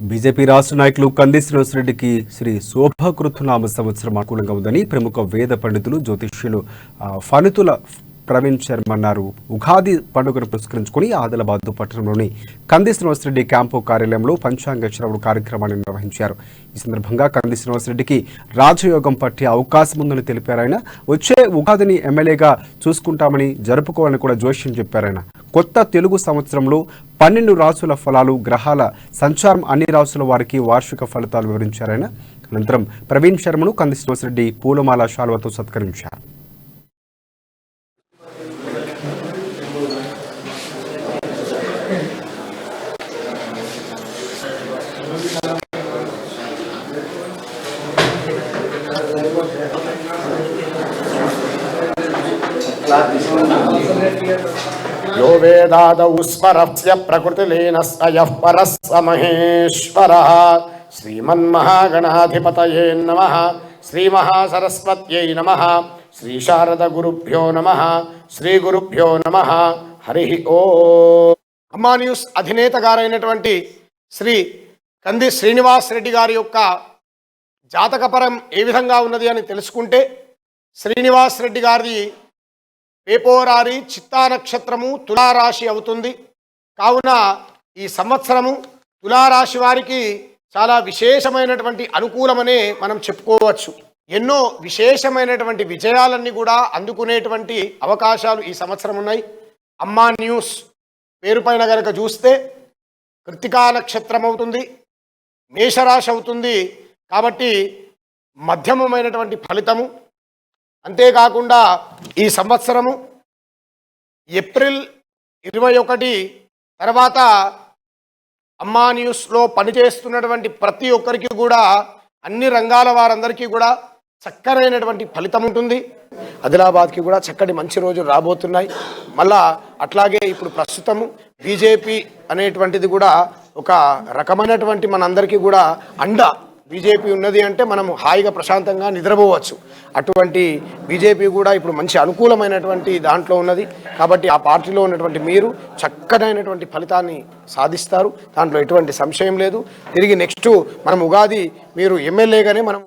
BJP రాష్ట్ర నాయకులు కంది శ్రీనివాసరెడ్డికి శ్రీ శోభాకృతనామ సంవత్సరం అనుకూలంగా ఉందని ప్రముఖ వేద పండితులు జ్యోతిష్యులు ఫణితుల ప్రవీణ్ శర్మ అన్నారు. ఉగాది పండుగను పురస్కరించుకుని ఆదిలాబాద్ పట్టణంలోని కంది శ్రీనివాసరెడ్డి క్యాంపు కార్యాలయంలో పంచాంగ శ్రవణ కార్యక్రమాన్ని నిర్వహించారు. ఈ సందర్భంగా కంది శ్రీనివాసరెడ్డికి రాజయోగం పట్టే అవకాశం ఉందని తెలిపారాయన. వచ్చే ఉగాదిని ఎమ్మెల్యేగా చూసుకుంటామని జరుపుకోవాలని కూడా జోష్యం చెప్పారాయన. కొత్త తెలుగు సంవత్సరంలో 12 రాసుల ఫలాలు, గ్రహాల సంచారం, అన్ని రాసుల వారికి వార్షిక ఫలితాలు వివరించారాయన. అనంతరం ప్రవీణ్ శర్మను కంది శ్రీనివాసరెడ్డి పూలమాల శాలువతో సత్కరించారు. यो वेदादौ स्मरस्य प्रकृतिलीनस्तयः परः स महेश्वरः. श्रीमन्महागणाधिपतये नमः. श्रीमहासरस्वत्यै नमः. श्रीशारदगुरुभ्यो नमः. श्रीगुरुभ्यो नमः. हरि ओम्. అమ్మా న్యూస్ అధినేత గారైనటువంటి శ్రీ కంది శ్రీనివాస్ రెడ్డి గారి యొక్క జాతకపరం ఏ విధంగా ఉన్నది అని తెలుసుకుంటే, శ్రీనివాస్ రెడ్డి గారి పేపోరారి చిత్తా నక్షత్రము తులారాశి అవుతుంది. కావున ఈ సంవత్సరము తులారాశి వారికి చాలా విశేషమైనటువంటి అనుకూలమనే మనం చెప్పుకోవచ్చు. ఎన్నో విశేషమైనటువంటి విజయాలన్నీ కూడా అందుకునేటువంటి అవకాశాలు ఈ సంవత్సరం ఉన్నాయి. అమ్మా న్యూస్ పేరు పైన కనుక చూస్తే కృత్తికా నక్షత్రం అవుతుంది, మేషరాశి అవుతుంది. కాబట్టి మధ్యమమైనటువంటి ఫలితము. అంతేకాకుండా ఈ సంవత్సరము ఏప్రిల్ 21 తర్వాత అమ్మా న్యూస్లో పనిచేస్తున్నటువంటి ప్రతి ఒక్కరికి కూడా, అన్ని రంగాల వారందరికీ కూడా చక్కనైనటువంటి ఫలితం ఉంటుంది. ఆదిలాబాద్కి కూడా చక్కటి మంచి రోజులు రాబోతున్నాయి. మళ్ళా అట్లాగే ఇప్పుడు ప్రస్తుతము బీజేపీ అనేటువంటిది కూడా ఒక రకమైనటువంటి మనందరికీ కూడా అండ. బీజేపీ ఉన్నది అంటే మనము హాయిగా ప్రశాంతంగా నిద్రపోవచ్చు. అటువంటి బీజేపీ కూడా ఇప్పుడు మంచి అనుకూలమైనటువంటి దాంట్లో ఉన్నది. కాబట్టి ఆ పార్టీలో ఉన్నటువంటి మీరు చక్కనైనటువంటి ఫలితాన్ని సాధిస్తారు, దాంట్లో ఎటువంటి సంశయం లేదు. తిరిగి నెక్స్ట్ మనం ఉగాది మీరు ఎమ్మెల్యేగానే మనం